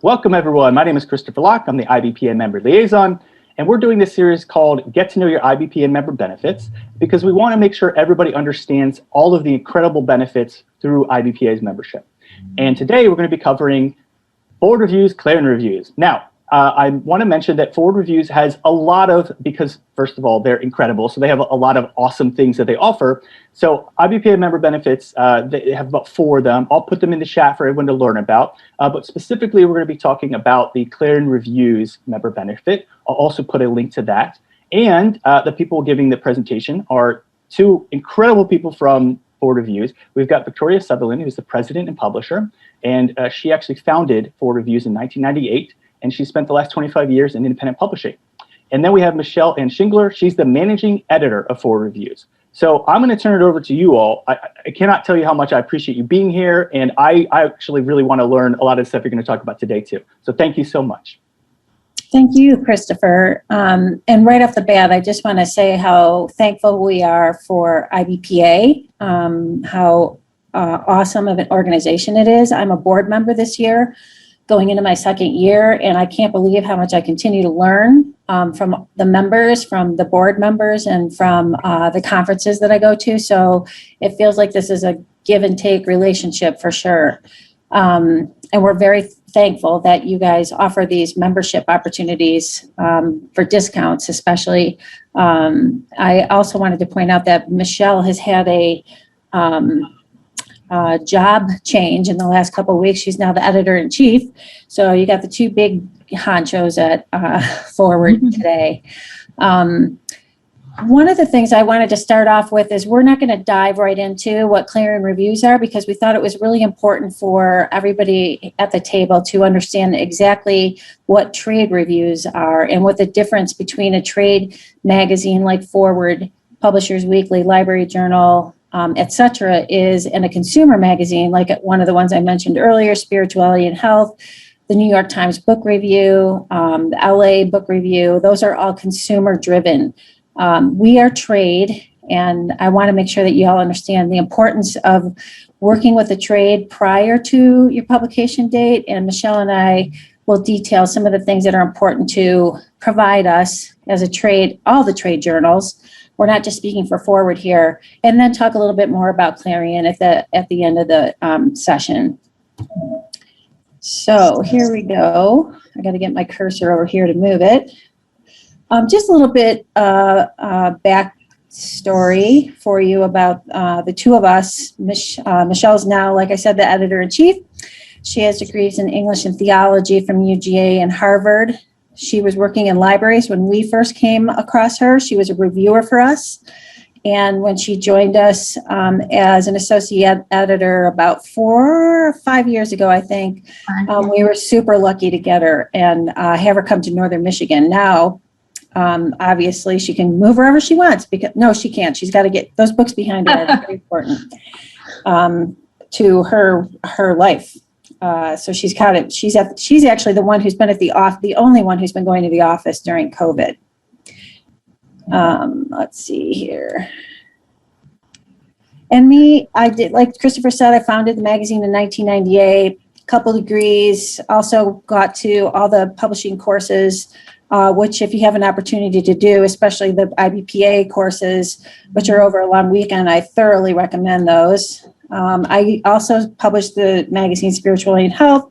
Welcome everyone, my name is Christopher Locke, I'm the IBPA member liaison, and we're doing this series called Get to Know Your IBPA member benefits because we want to make sure everybody understands all of the incredible benefits through IBPA's membership. And today we're going to be covering Foreword Reviews, Clarion Reviews. Now, I want to mention that Foreword Reviews has a lot of, because first of all, they're incredible, so they have a lot of awesome things that they offer. So IBPA member benefits, they have about 4 of them. I'll put them in the chat for everyone to learn about. But specifically, we're going to be talking about the Clarion Reviews member benefit. I'll also put a link to that. And the people giving the presentation are 2 incredible people from Foreword Reviews. We've got Victoria Sutherland, who's the president and publisher, and she actually founded Foreword Reviews in 1998. And she spent the last 25 years in independent publishing. And then we have Michelle Ann Shingler. She's the managing editor of Foreword Reviews. So I'm going to turn it over to you all. I cannot tell you how much I appreciate you being here. And I actually really want to learn a lot of the stuff you're going to talk about today, too. So thank you so much. Thank you, Christopher. And right off the bat, I just want to say how thankful we are for IBPA, how awesome of an organization it is. I'm a board member this year, going into my 2nd year, and I can't believe how much I continue to learn from the members, from the board members, and from the conferences that I go to. So it feels like this is a give and take relationship for sure. And we're very thankful that you guys offer these membership opportunities for discounts, especially. I also wanted to point out that Michelle has had a job change in the last couple of weeks. She's now the editor-in-chief. So you got the 2 big honchos at Foreword today. One of the things I wanted to start off with is we're not going to dive right into what Clarion Reviews are because we thought it was really important for everybody at the table to understand exactly what trade reviews are and what the difference between a trade magazine like Foreword, Publishers Weekly, Library Journal, etc. is in a consumer magazine like one of the ones I mentioned earlier, Spirituality and Health, the New York Times Book Review, the LA Book Review. Those are all consumer driven. We are trade, and I want to make sure that you all understand the importance of working with the trade prior to your publication date. And Michelle and I will detail some of the things that are important to provide us as a trade, all the trade journals. We're not just speaking for Foreword here, and then talk a little bit more about Clarion at the end of the session. So here we go. I got to get my cursor over here to move it. Just a little bit backstory for you about the 2 of us. Michelle's now, like I said, the editor-in-chief. She has degrees in English and theology from UGA and Harvard. She was working in libraries when we first came across her. She was a reviewer for us. And when she joined us as an associate editor about 4 or 5 years ago, I think, we were super lucky to get her and have her come to Northern Michigan. Now, obviously, she can move wherever she wants. Because no, she can't. She's got to get those books behind her. Are very important to her life. So she's actually the one who's been at the only one who's been going to the office during COVID. Let's see here. And me, I did, like Christopher said, I founded the magazine in 1998, couple degrees, also got to all the publishing courses, which if you have an opportunity to do, especially the IBPA courses, which are over a long weekend, I thoroughly recommend those. I also published the magazine Spirituality and Health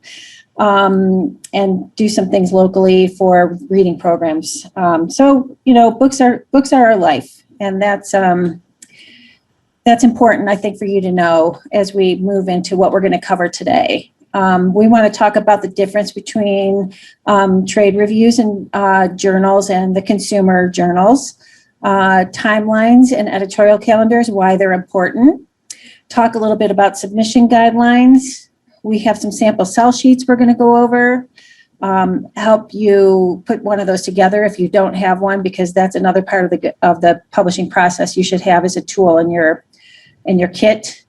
and do some things locally for reading programs. So, you know, books are our life, and that's important, I think, for you to know as we move into what we're going to cover today. We want to talk about the difference between trade reviews and journals and the consumer journals, timelines and editorial calendars, why they're important. Talk a little bit about submission guidelines. We have some sample sell sheets we're going to go over, help you put one of those together if you don't have one, because that's another part of the publishing process you should have as a tool in your kit.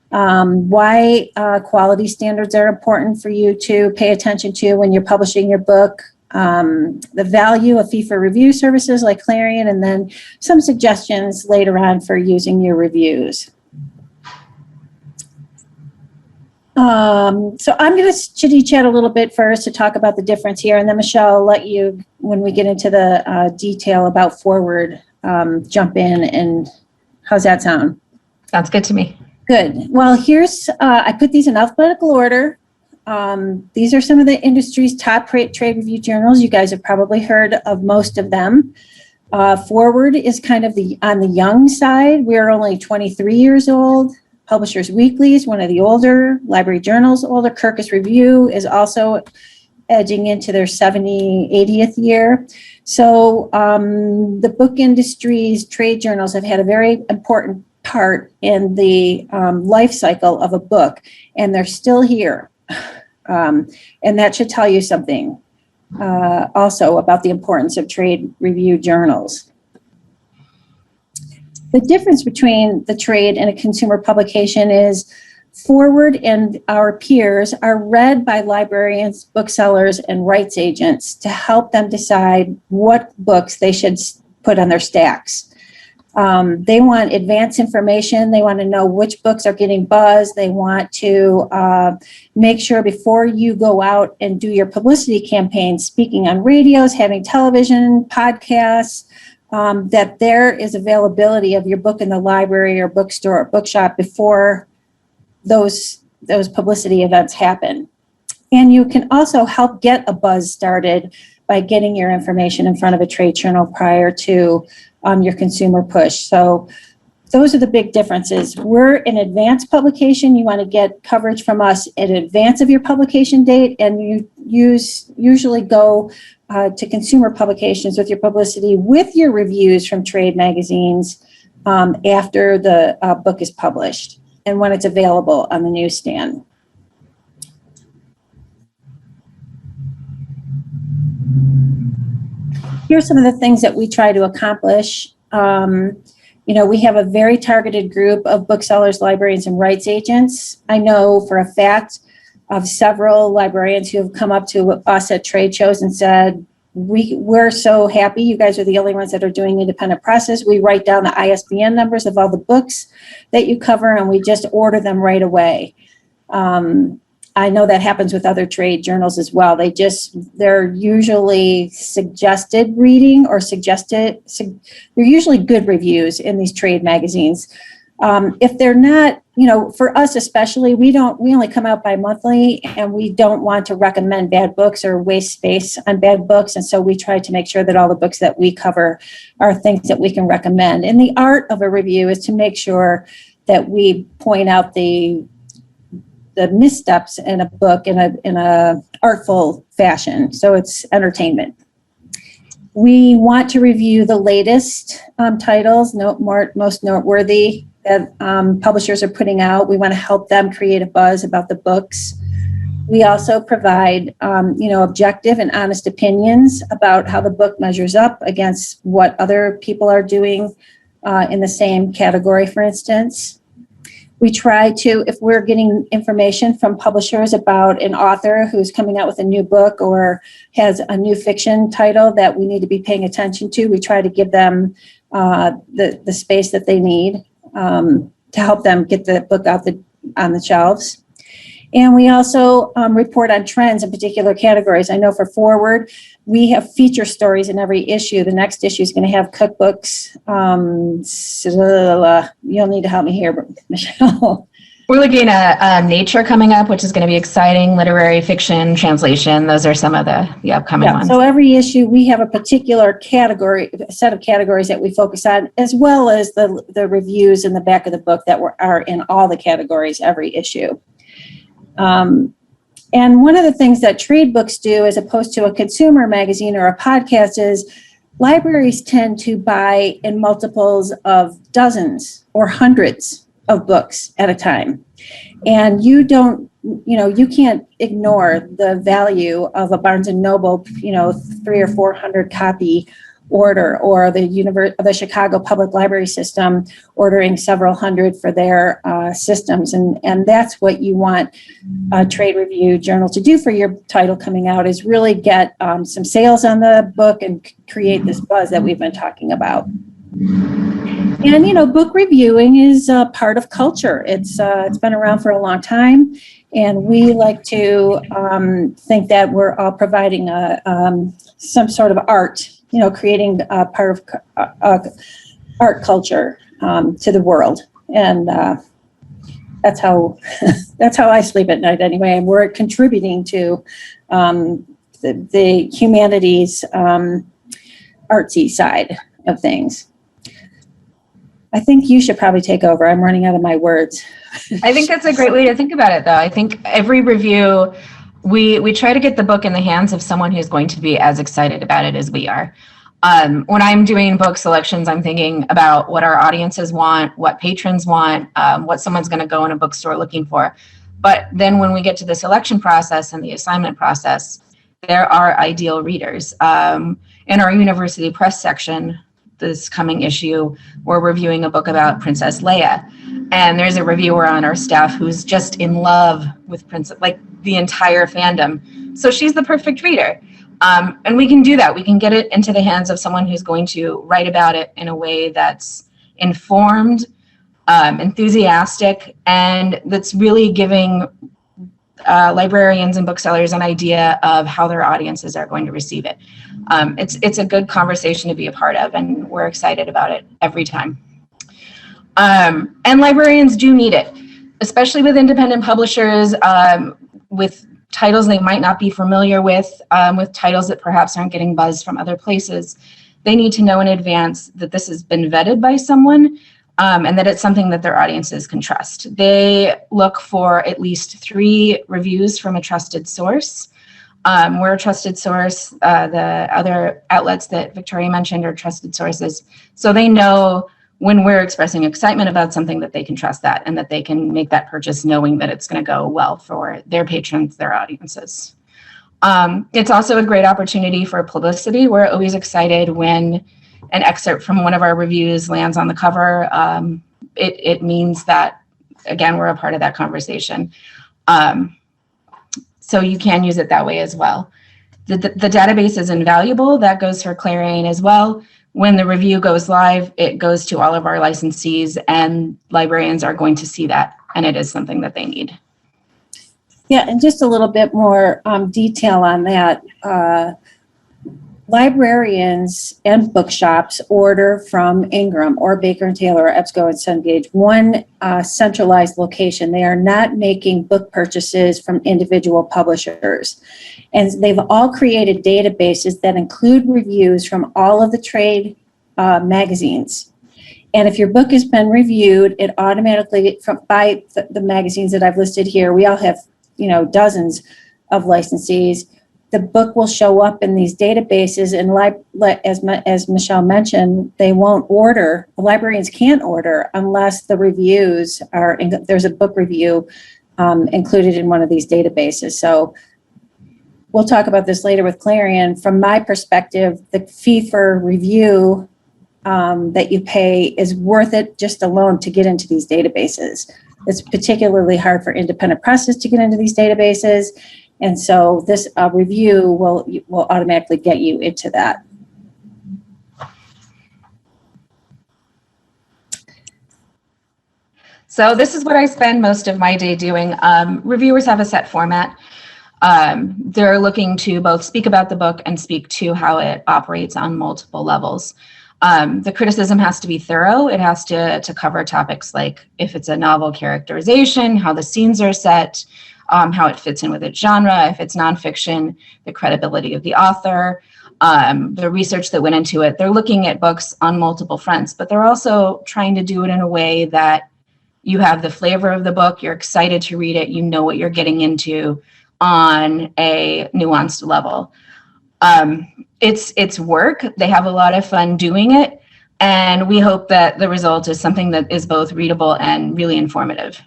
Why quality standards are important for you to pay attention to when you're publishing your book. The value of fee for review services like Clarion, and then some suggestions later on for using your reviews. So I'm going to chitty chat a little bit first to talk about the difference here, and then Michelle, I'll let you, when we get into the detail about Foreword, jump in. And how's that sound? Sounds good to me. Good. Well, here's, I put these in alphabetical order. These are some of the industry's top trade review journals. You guys have probably heard of most of them. Foreword is kind of on the young side. We're only 23 years old. Publishers Weekly is one of the older. Library Journal's older. Kirkus Review is also edging into their 80th year. So the book industry's trade journals have had a very important part in the life cycle of a book, and they're still here. And that should tell you something also about the importance of trade review journals. The difference between the trade and a consumer publication is Foreword and our peers are read by librarians, booksellers, and rights agents to help them decide what books they should put on their stacks. They want advanced information. They want to know which books are getting buzz. They want to make sure before you go out and do your publicity campaign, speaking on radios, having television, podcasts, that there is availability of your book in the library or bookstore or bookshop before those publicity events happen. And you can also help get a buzz started by getting your information in front of a trade journal prior to your consumer push. So those are the big differences. We're an advanced publication. You want to get coverage from us in advance of your publication date, and you usually go to consumer publications with your publicity with your reviews from trade magazines after the book is published and when it's available on the newsstand. Here's some of the things that we try to accomplish. We have a very targeted group of booksellers, librarians, and rights agents. I know for a fact of several librarians who have come up to us at trade shows and said, we're so happy. You guys are the only ones that are doing independent presses. We write down the ISBN numbers of all the books that you cover, and we just order them right away. I know that happens with other trade journals as well. They're usually suggested reading or they're usually good reviews in these trade magazines. If they're not, for us especially, we only come out bi-monthly, and we don't want to recommend bad books or waste space on bad books. And so we try to make sure that all the books that we cover are things that we can recommend. And the art of a review is to make sure that we point out the missteps in a book in a artful fashion. So it's entertainment. We want to review the latest titles, most noteworthy that publishers are putting out. We want to help them create a buzz about the books. We also provide, objective and honest opinions about how the book measures up against what other people are doing in the same category, for instance. We try to, if we're getting information from publishers about an author who's coming out with a new book or has a new fiction title that we need to be paying attention to, we try to give them the space that they need to help them get the book out on the shelves. And we also report on trends in particular categories. I know for Foreword, we have feature stories in every issue. The next issue is going to have cookbooks. You'll need to help me here, Michelle. We're looking at Nature coming up, which is going to be exciting. Literary fiction, translation. Those are some of the upcoming ones. So every issue, we have a particular category, a set of categories that we focus on, as well as the reviews in the back of the book that are in all the categories every issue. And one of the things that trade books do, as opposed to a consumer magazine or a podcast, is libraries tend to buy in multiples of dozens or hundreds of books at a time. And you can't ignore the value of a Barnes and Noble, 300 or 400 copy order, or the Chicago Public Library System ordering several hundred for their systems. And that's what you want a trade review journal to do for your title coming out, is really get some sales on the book and create this buzz that we've been talking about. And, book reviewing is part of culture. It's been around for a long time. And we like to think that we're all providing some sort of art, creating a part of art culture to the world. And that's how I sleep at night anyway. And we're contributing to the humanities artsy side of things. I think you should probably take over. I'm running out of my words. I think that's a great way to think about it, though. I think every review, we try to get the book in the hands of someone who's going to be as excited about it as we are. When I'm doing book selections, I'm thinking about what our audiences want, what patrons want, what someone's going to go in a bookstore looking for. But then when we get to the selection process and the assignment process, there are ideal readers. In our university press section, this coming issue, we're reviewing a book about Princess Leia. And there's a reviewer on our staff who's just in love with Princess, like the entire fandom. So she's the perfect reader. And we can do that. We can get it into the hands of someone who's going to write about it in a way that's informed, enthusiastic, and that's really giving librarians and booksellers an idea of how their audiences are going to receive it. It's a good conversation to be a part of, and we're excited about it every time. And librarians do need it, especially with independent publishers, with titles they might not be familiar with titles that perhaps aren't getting buzz from other places. They need to know in advance that this has been vetted by someone, and that it's something that their audiences can trust. They look for at least 3 reviews from a trusted source. We're a trusted source. The other outlets that Victoria mentioned are trusted sources. So they know when we're expressing excitement about something that they can trust that, and that they can make that purchase knowing that it's going to go well for their patrons, their audiences. It's also a great opportunity for publicity. We're always excited when an excerpt from one of our reviews lands on the cover. It means that, again, we're a part of that conversation. So you can use it that way as well. The database is invaluable. That goes for Clarion as well. When the review goes live, it goes to all of our licensees, and librarians are going to see that, and it is something that they need. Yeah, and just a little bit more detail on that. Librarians and bookshops order from Ingram or Baker & Taylor or EBSCO and Cengage, one centralized location. They are not making book purchases from individual publishers. And they've all created databases that include reviews from all of the trade magazines. And if your book has been reviewed, it automatically, by the magazines that I've listed here, we all have, dozens of licensees. The book will show up in these databases, and as Michelle mentioned, they won't order. Librarians can't order unless the reviews are, there's a book review included in one of these databases. So we'll talk about this later with Clarion. From my perspective, the fee for review that you pay is worth it just alone to get into these databases. It's particularly hard for independent presses to get into these databases. And so this review will automatically get you into that. So this is what I spend most of my day doing. Reviewers have a set format. They're looking to both speak about the book and speak to how it operates on multiple levels. The criticism has to be thorough. It has to cover topics like if it's a novel characterization, how the scenes are set, how it fits in with its genre, if it's nonfiction, the credibility of the author, the research that went into it. They're looking at books on multiple fronts, but they're also trying to do it in a way that you have the flavor of the book, you're excited to read it, you know what you're getting into on a nuanced level. It's work. They have a lot of fun doing it, and we hope that the result is something that is both readable and really informative.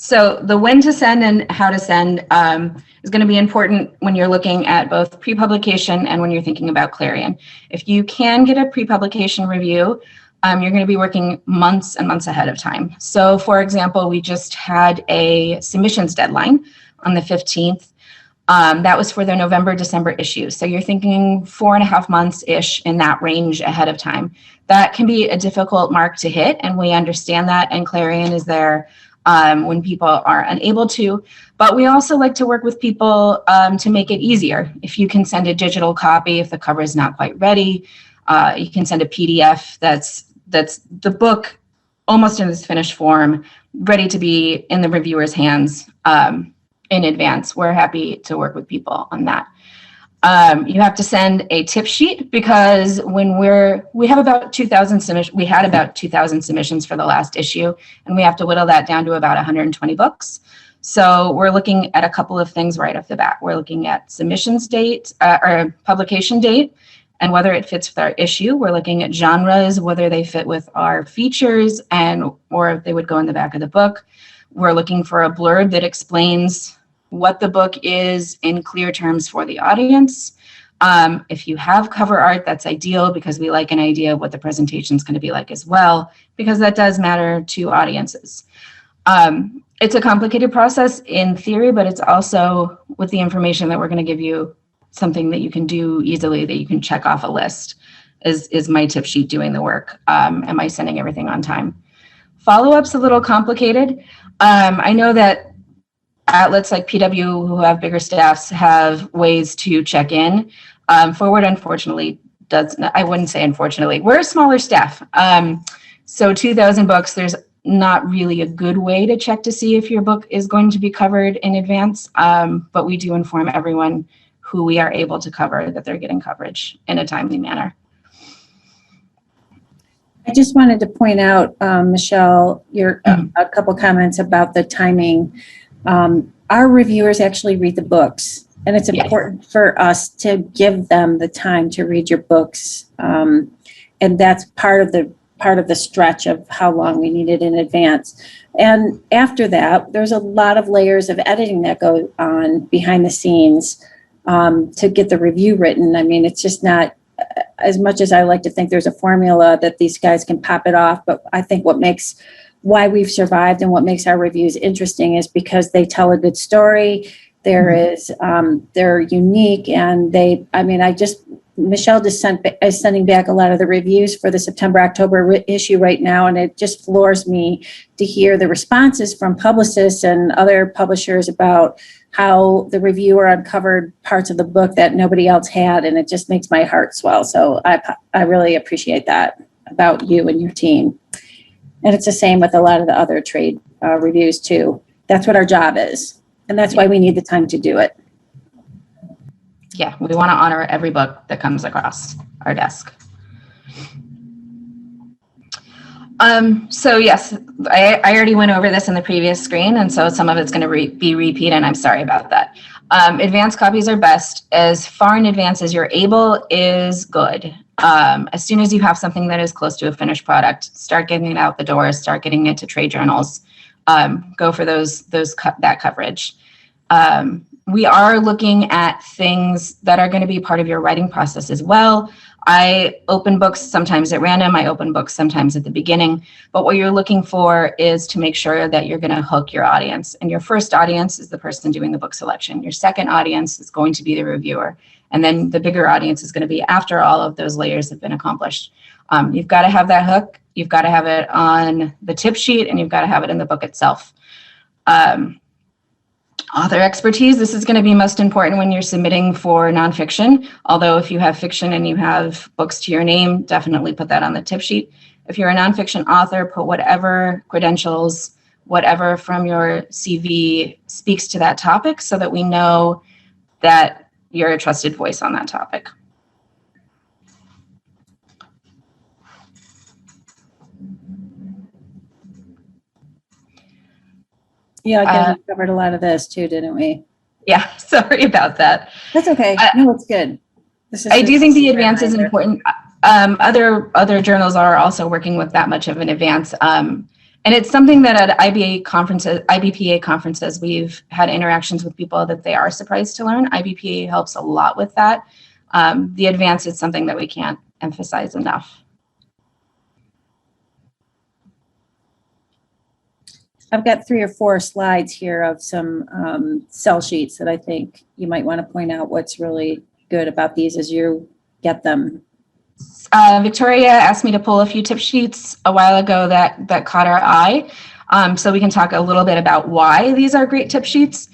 So the when to send and how to send is going to be important when you're looking at both pre-publication and when you're thinking about Clarion. If you can get a pre-publication review, you're going to be working months and months ahead of time. So for example, we just had a submissions deadline on the 15th. That was for the November, December issue. So you're thinking 4.5 months-ish in that range ahead of time. That can be a difficult mark to hit, and we understand that, and Clarion is there when people are unable to. But we also like to work with people to make it easier. If you can send a digital copy, if the cover is not quite ready, you can send a PDF that's the book almost in its finished form, ready to be in the reviewer's hands in advance. We're happy to work with people on that. You have to send a tip sheet, because when we have about 2,000 submissions, we had about 2,000 submissions for the last issue, and we have to whittle that down to about 120 books. So we're looking at a couple of things right off the bat. We're looking at submissions date or publication date, and whether it fits with our issue. We're looking at genres, whether they fit with our features, or if they would go in the back of the book. We're looking for a blurb that explains what the book is in clear terms for the audience. If you have cover art, that's ideal, because we like an idea of what the presentation is going to be like as well, because that does matter to audiences. It's a complicated process in theory, but it's also, with the information that we're going to give you, something that you can do easily, that you can check off a list. Is my tip sheet doing the work? Am I sending everything on time? Follow-up's a little complicated. I know that outlets like PW, who have bigger staffs, have ways to check in. Foreword, unfortunately, does not. I wouldn't say unfortunately. We're a smaller staff. So 2,000 books, there's not really a good way to check to see if your book is going to be covered in advance. But we do inform everyone who we are able to cover that they're getting coverage in a timely manner. I just wanted to point out, Michelle, a couple comments about the timing. Our reviewers actually read the books, and it's important for us to give them the time to read your books, and that's part of the stretch of how long we need it in advance. And after that, there's a lot of layers of editing that go on behind the scenes to get the review written. I mean, it's just not, as much as I like to think there's a formula that these guys can pop it off, but I think why we've survived and what makes our reviews interesting is because they tell a good story. They're unique, and Michelle just is sending back a lot of the reviews for the September-October issue right now, and it just floors me to hear the responses from publicists and other publishers about how the reviewer uncovered parts of the book that nobody else had, and it just makes my heart swell. So I really appreciate that about you and your team. And it's the same with a lot of the other trade reviews too. That's what our job is, and that's why we need the time to do it. Yeah, we want to honor every book that comes across our desk. So yes, I already went over this in the previous screen, and so some of it's going to be repeat, and I'm sorry about that. Advanced copies are best. As far in advance as you're able is good. As soon as you have something that is close to a finished product, start getting it out the door, start getting it to trade journals, go for that coverage. We are looking at things that are going to be part of your writing process as well. I open books sometimes at random. I open books sometimes at the beginning. But what you're looking for is to make sure that you're going to hook your audience. And your first audience is the person doing the book selection. Your second audience is going to be the reviewer. And then the bigger audience is going to be after all of those layers have been accomplished. You've got to have that hook. You've got to have it on the tip sheet, and you've got to have it in the book itself. Author expertise, this is going to be most important when you're submitting for nonfiction. Although if you have fiction and you have books to your name, definitely put that on the tip sheet. If you're a nonfiction author, put whatever credentials, whatever from your CV speaks to that topic, so that we know that you're a trusted voice on that topic. Yeah, again, we covered a lot of this too, didn't we? Yeah, sorry about that. That's okay. No, it's good. I do think the advance is important. Other journals are also working with that much of an advance. And it's something that at IBPA conferences, we've had interactions with people that they are surprised to learn. IBPA helps a lot with that. The advance is something that we can't emphasize enough. I've got 3 or 4 slides here of some cell sheets that I think you might want to point out what's really good about these as you get them. Victoria asked me to pull a few tip sheets a while ago that caught our eye. So we can talk a little bit about why these are great tip sheets.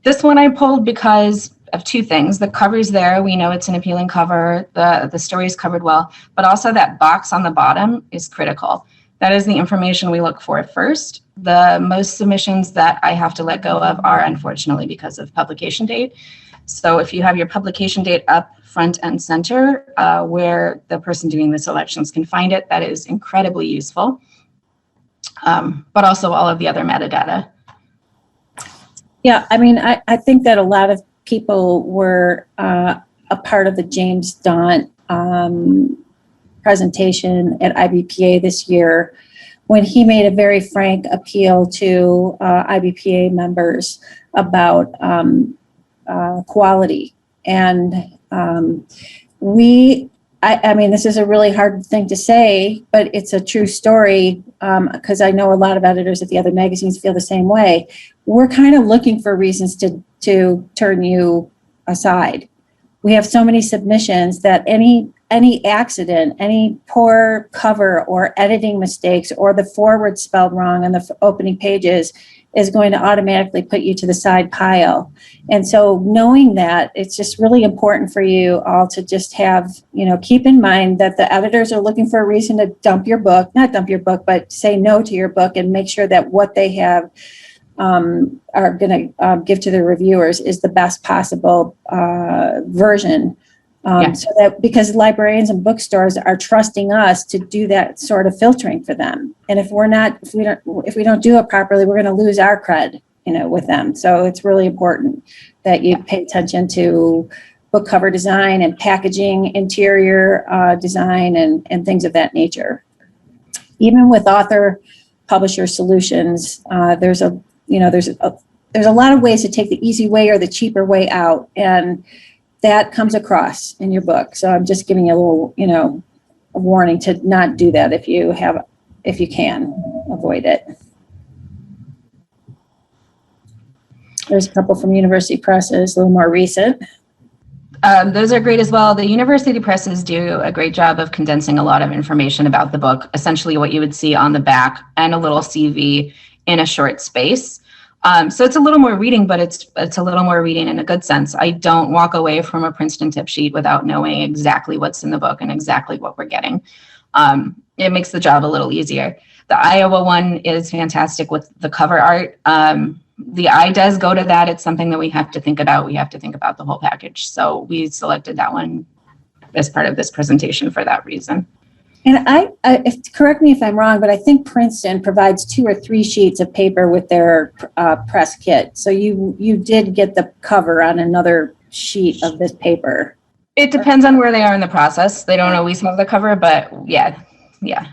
This one I pulled because of 2 things. The cover's there. We know it's an appealing cover. The story is covered well, but also that box on the bottom is critical. That is the information we look for first. The most submissions that I have to let go of are unfortunately because of publication date. So if you have your publication date up front and center, where the person doing the selections can find it, that is incredibly useful. But also all of the other metadata. Yeah, I mean, I think that a lot of people were a part of the James Daunt presentation at IBPA this year when he made a very frank appeal to IBPA members about quality. And I mean, this is a really hard thing to say, but it's a true story because I know a lot of editors at the other magazines feel the same way. We're kind of looking for reasons to turn you aside. We have so many submissions that any accident, any poor cover or editing mistakes or the foreword spelled wrong on the opening pages is going to automatically put you to the side pile. And so knowing that, it's just really important for you all to just have, keep in mind that the editors are looking for a reason to not dump your book, but say no to your book and make sure that what they have are going to give to the reviewers is the best possible version. So that because librarians and bookstores are trusting us to do that sort of filtering for them, and if we don't do it properly, we're going to lose our cred, with them. So it's really important that you pay attention to book cover design and packaging, interior design, and things of that nature. Even with author publisher solutions, there's a lot of ways to take the easy way or the cheaper way out, and that comes across in your book. So I'm just giving you a little, a warning to not do that if you can avoid it. There's a couple from university presses, a little more recent. Those are great as well. The university presses do a great job of condensing a lot of information about the book, essentially what you would see on the back and a little CV in a short space. So it's a little more reading, but it's a little more reading in a good sense. I don't walk away from a Princeton tip sheet without knowing exactly what's in the book and exactly what we're getting. It makes the job a little easier. The Iowa one is fantastic with the cover art. The eye does go to that. It's something that we have to think about. We have to think about the whole package. So we selected that one as part of this presentation for that reason. And correct me if I'm wrong, but I think Princeton provides 2 or 3 sheets of paper with their press kit. So you did get the cover on another sheet of this paper. It depends on where they are in the process. They don't always have the cover, but yeah.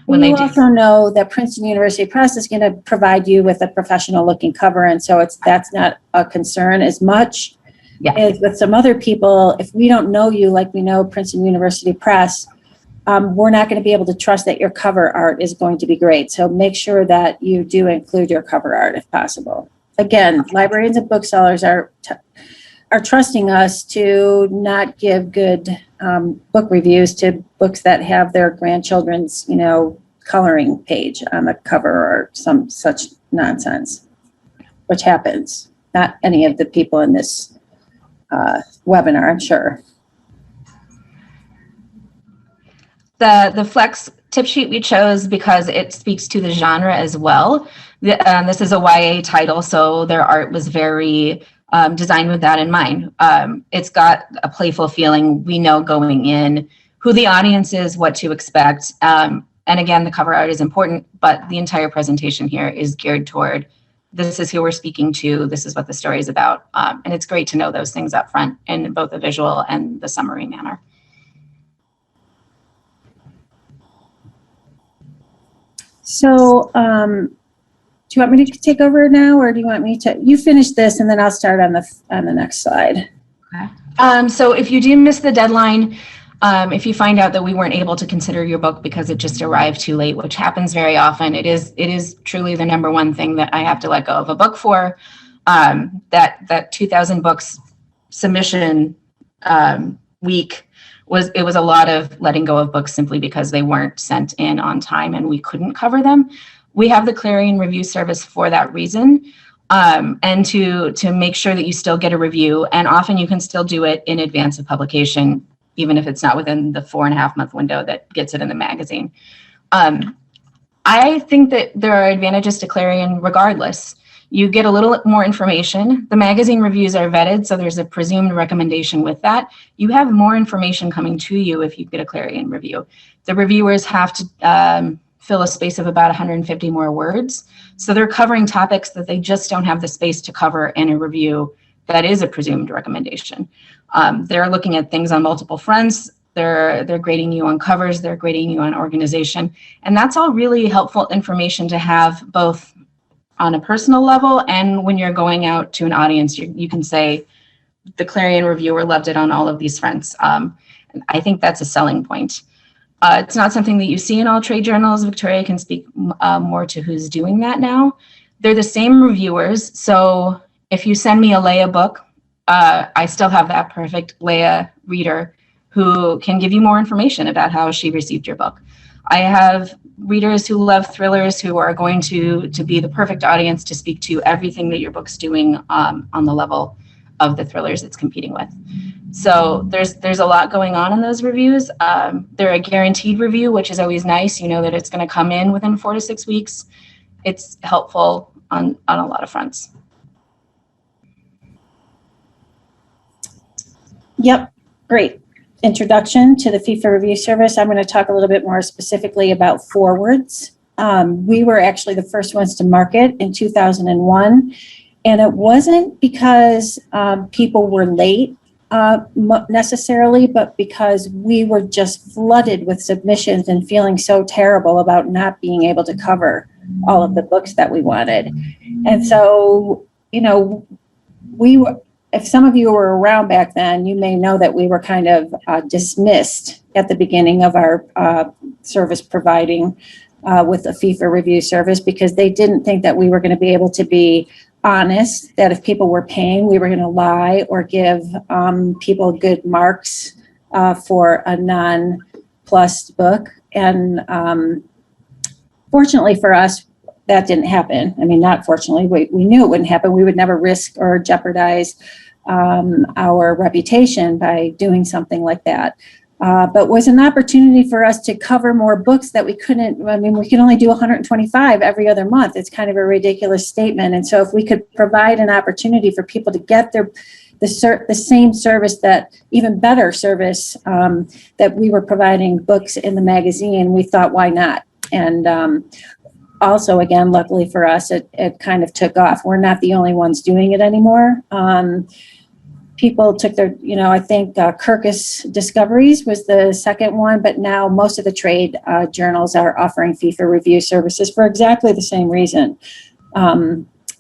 When they do. You also know that Princeton University Press is going to provide you with a professional looking cover, and so that's not a concern as much as with some other people. If we don't know you like we know Princeton University Press, we're not going to be able to trust that your cover art is going to be great. So make sure that you do include your cover art if possible. Again, librarians and booksellers are trusting us to not give good book reviews to books that have their grandchildren's, coloring page on the cover or some such nonsense, which happens. Not any of the people in this webinar, I'm sure. The Flex tip sheet we chose because it speaks to the genre as well. This is a YA title, so their art was very designed with that in mind. It's got a playful feeling. We know going in who the audience is, what to expect. And again, the cover art is important, but the entire presentation here is geared toward this is who we're speaking to, this is what the story is about. And it's great to know those things up front in both the visual and the summary manner. So, do you want me to take over now, or do you want me to? You finish this, and then I'll start on the next slide. Okay. So if you do miss the deadline, If you find out that we weren't able to consider your book because it just arrived too late, which happens very often, it is truly the number one thing that I have to let go of a book for. That 2,000 books submission week was a lot of letting go of books simply because they weren't sent in on time and we couldn't cover them. We have the Clarion Review service for that reason, and to make sure that you still get a review, and often you can still do it in advance of publication, even if it's not within the 4.5 month window that gets it in the magazine. I think that there are advantages to Clarion regardless. You get a little more information. The magazine reviews are vetted, so there's a presumed recommendation with that. You have more information coming to you if you get a Clarion review. The reviewers have to fill a space of about 150 more words. So they're covering topics that they just don't have the space to cover in a review that is a presumed recommendation. They're looking at things on multiple fronts. They're grading you on covers, they're grading you on organization. And that's all really helpful information to have both on a personal level and when you're going out to an audience, you can say, the Clarion reviewer loved it on all of these fronts. And I think that's a selling point. It's not something that you see in all trade journals. Victoria can speak more to who's doing that now. They're the same reviewers. So if you send me a Leia book, I still have that perfect Leia reader who can give you more information about how she received your book. I have readers who love thrillers who are going to be the perfect audience to speak to everything that your book's doing on the level of the thrillers it's competing with. So there's a lot going on in those reviews. They're a guaranteed review, which is always nice. You know that it's going to come in within 4 to 6 weeks. It's helpful on a lot of fronts. Yep, great. Introduction to the FIFA review service. I'm going to talk a little bit more specifically about forwards. We were actually the first ones to market in 2001, and it wasn't because people were late necessarily, but because we were just flooded with submissions and feeling so terrible about not being able to cover all of the books that we wanted. And so, you know, we were, if some of you were around back then, you may know that we were kind of dismissed at the beginning of our service providing with the FIFA review service, because they didn't think that we were going to be able to be honest, that if people were paying, we were going to lie or give people good marks for a non-plus book. And fortunately for us, that didn't happen. I mean, not fortunately, we knew it wouldn't happen. We would never risk or jeopardize our reputation by doing something like that. But was an opportunity for us to cover more books that we couldn't. I mean, we can only do 125 every other month. It's kind of a ridiculous statement. And so if we could provide an opportunity for people to get the same service, that even better service that we were providing books in the magazine, we thought, why not? And also, again, luckily for us, it kind of took off. We're not the only ones doing it anymore. People took their, I think Kirkus Discoveries was the second one, but now most of the trade journals are offering FIFA review services for exactly the same reason.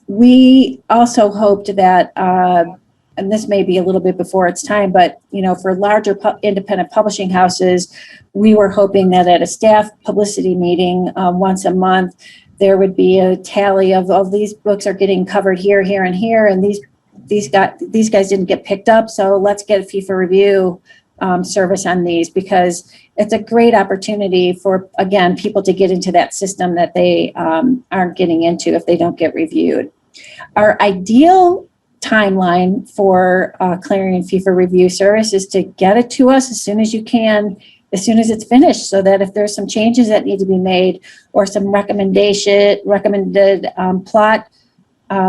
We also hoped that, and this may be a little bit before its time, but for larger independent publishing houses, we were hoping that at a staff publicity meeting once a month, there would be a tally of these books are getting covered here, here, and here, and these guys didn't get picked up, so let's get a FIFA review service on these, because it's a great opportunity for, again, people to get into that system that they aren't getting into if they don't get reviewed. Our ideal timeline for Clarion FIFA review service is to get it to us as soon as you can, as soon as it's finished, so that if there's some changes that need to be made or some recommended plot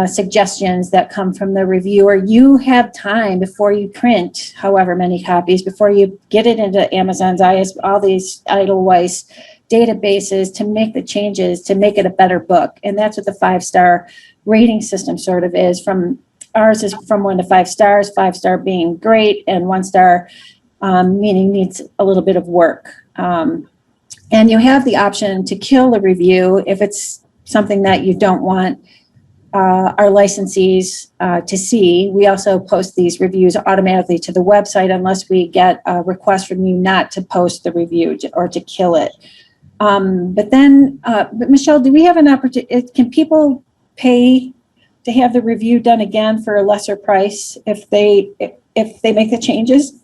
suggestions that come from the reviewer, you have time before you print however many copies, before you get it into Amazon's all these Edelweiss databases, to make the changes to make it a better book. And that's what the 5-star rating system sort of is. From ours is from 1 to 5 stars, 5-star being great, and 1 star meaning needs a little bit of work. And you have the option to kill the review if it's something that you don't want our licensees to see. We also post these reviews automatically to the website unless we get a request from you not to post the review or to kill it. But Michelle, do we have an opportunity? Can people pay to have the review done again for a lesser price if they make the changes?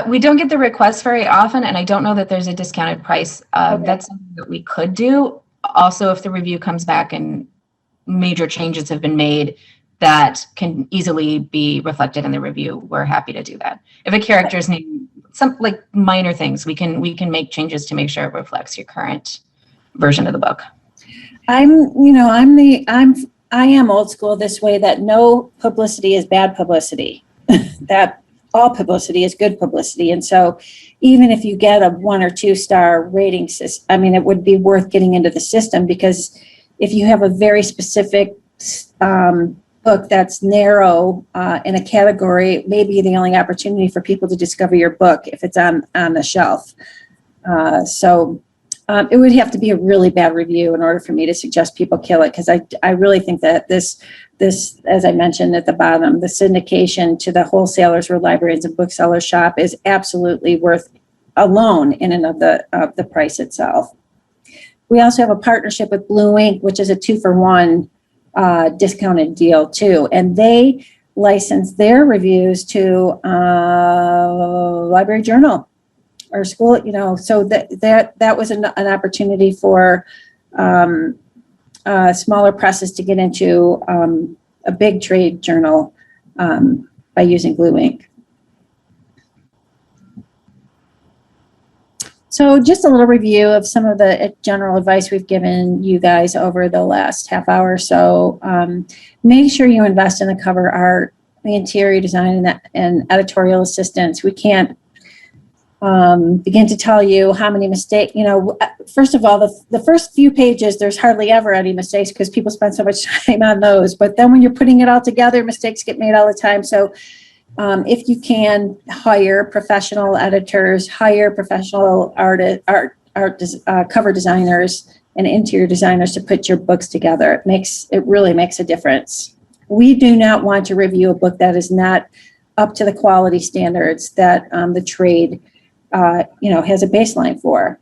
We don't get the requests very often, and I don't know that there's a discounted price. Okay. That's something that we could do. Also, if the review comes back and major changes have been made that can easily be reflected in the review, we're happy to do that. If a character's name, some like minor things, we can make changes to make sure it reflects your current version of the book. I am old school this way, that no publicity is bad publicity, that all publicity is good publicity. And so even if you get a 1 or 2 star rating system, I mean, it would be worth getting into the system, because if you have a very specific book that's narrow in a category, it may be the only opportunity for people to discover your book if it's on the shelf. It would have to be a really bad review in order for me to suggest people kill it, because I really think that this, as I mentioned at the bottom, the syndication to the wholesalers where librarians and booksellers shop is absolutely worth alone in and of the price itself. We also have a partnership with Blue Ink, which is a 2-for-1 discounted deal too, and they license their reviews to Library Journal or school, so that was an opportunity for smaller presses to get into a big trade journal by using Blue Ink. So just a little review of some of the general advice we've given you guys over the last half hour or so. Make sure you invest in the cover art, the interior design, and editorial assistance. We can't begin to tell you how many mistakes, first of all, the first few pages, there's hardly ever any mistakes because people spend so much time on those. But then when you're putting it all together, mistakes get made all the time. So if you can, hire professional editors, hire professional cover designers and interior designers to put your books together. It really makes a difference. We do not want to review a book that is not up to the quality standards that the trade has a baseline for.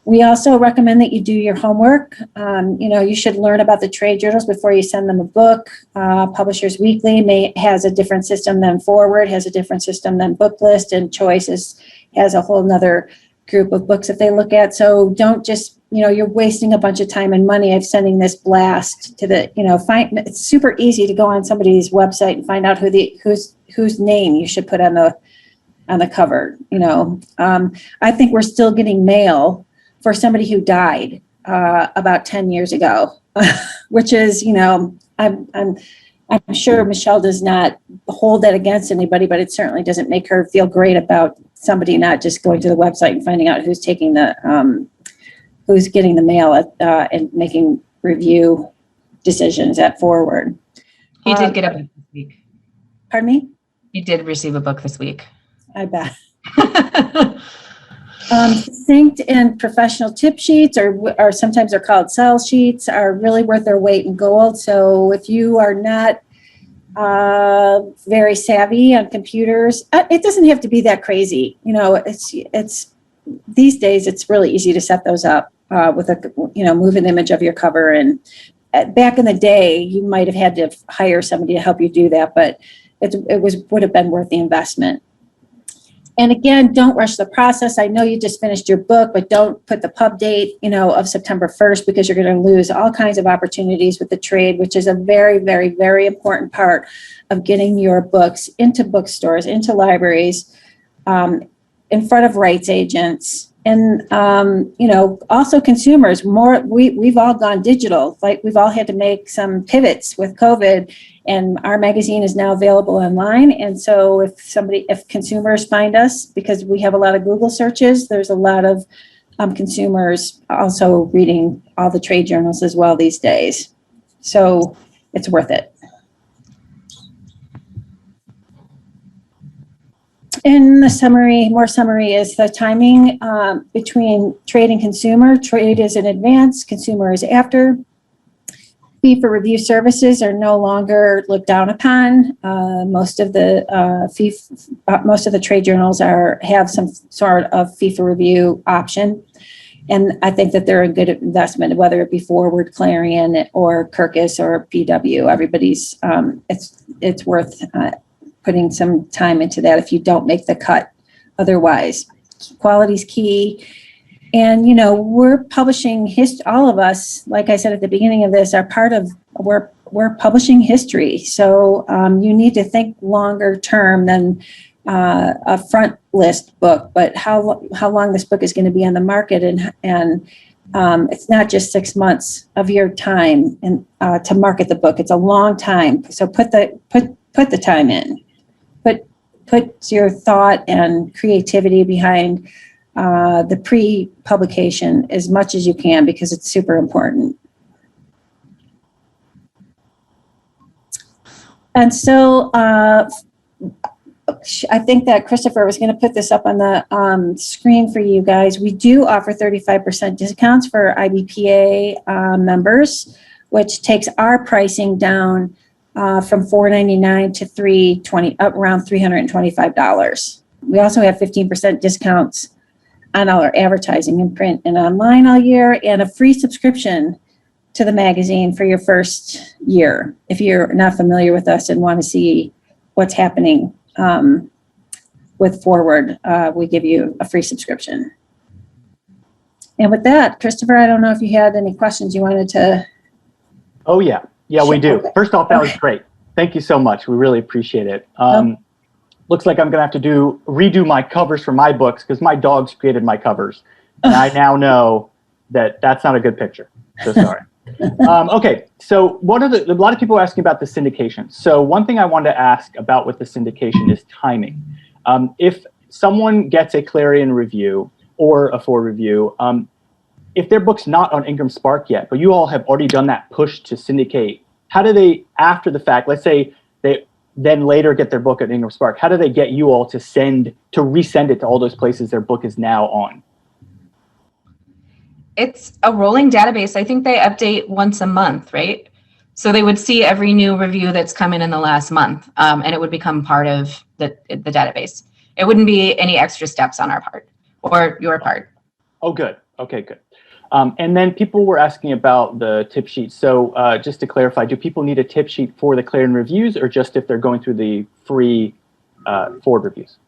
We also recommend that you do your homework. You should learn about the trade journals before you send them a book. Publishers Weekly has a different system than Foreword, has a different system than Booklist, and Choice has a whole nother group of books that they look at. So don't just, you're wasting a bunch of time and money of sending this blast to it's super easy to go on somebody's website and find out whose name you should put on the cover. I think we're still getting mail for somebody who died about 10 years ago, which is, I'm sure Michelle does not hold that against anybody, but it certainly doesn't make her feel great about somebody not just going to the website and finding out who's taking who's getting the mail and making review decisions at Foreword. He did get a book this week. Pardon me? He did receive a book this week. I bet. Succinct and professional tip sheets, or sometimes they're called sales sheets, are really worth their weight in gold. So if you are not very savvy on computers, it doesn't have to be that crazy. It's these days it's really easy to set those up with move an image of your cover. And back in the day, you might have had to hire somebody to help you do that, but would have been worth the investment. And again, don't rush the process. I know you just finished your book, but don't put the pub date, of September 1st, because you're going to lose all kinds of opportunities with the trade, which is a very, very, very important part of getting your books into bookstores, into libraries, in front of rights agents, and also consumers. We've all gone digital. Like, we've all had to make some pivots with COVID. And our magazine is now available online. And so if consumers find us, because we have a lot of Google searches, there's a lot of consumers also reading all the trade journals as well these days. So it's worth it. In the summary is the timing between trade and consumer. Trade is in advance, consumer is after. fee for review services are no longer looked down upon. Most of the trade journals have some sort of fee for review option. And I think that they're a good investment, whether it be Foreword, Clarion, or Kirkus, or PW. Everybody's, it's worth putting some time into that if you don't make the cut otherwise. Quality's key. And, we're publishing all of us, like I said at the beginning of this, are part of, we're publishing history. So you need to think longer term than a front list book, but how long this book is going to be on the market, and it's not just 6 months of your time and to market the book. It's a long time. So put the time in. Put your thought and creativity behind the pre-publication as much as you can, because it's super important. And so I think that Christopher was going to put this up on the screen for you guys. We do offer 35% discounts for IBPA members, which takes our pricing down from $4.99 to $320, up around $325. We also have 15% discounts on all our advertising in print and online all year, and a free subscription to the magazine for your first year. If you're not familiar with us and want to see what's happening with Foreword, we give you a free subscription. And with that, Christopher, I don't know if you had any questions you wanted to. Oh, yeah. Yeah, we do. Okay. First off, that was great. Thank you so much. We really appreciate it. Looks like I'm going to have to redo my covers for my books because my dogs created my covers. And I now know that that's not a good picture. So sorry. Okay, so a lot of people are asking about the syndication. So one thing I wanted to ask about with the syndication is timing. If someone gets a Clarion review or a Foreword review, if their book's not on Ingram Spark yet, but you all have already done that push to syndicate, how do they, after the fact, let's say they then later get their book at Ingram Spark, how do they get you all to resend it to all those places their book is now on? It's a rolling database. I think they update once a month, right? So they would see every new review that's come in the last month, and it would become part of the database. It wouldn't be any extra steps on our part or your part. Oh, good. Okay, good. And then people were asking about the tip sheet. So just to clarify, do people need a tip sheet for the Clarion reviews or just if they're going through the free Foreword reviews?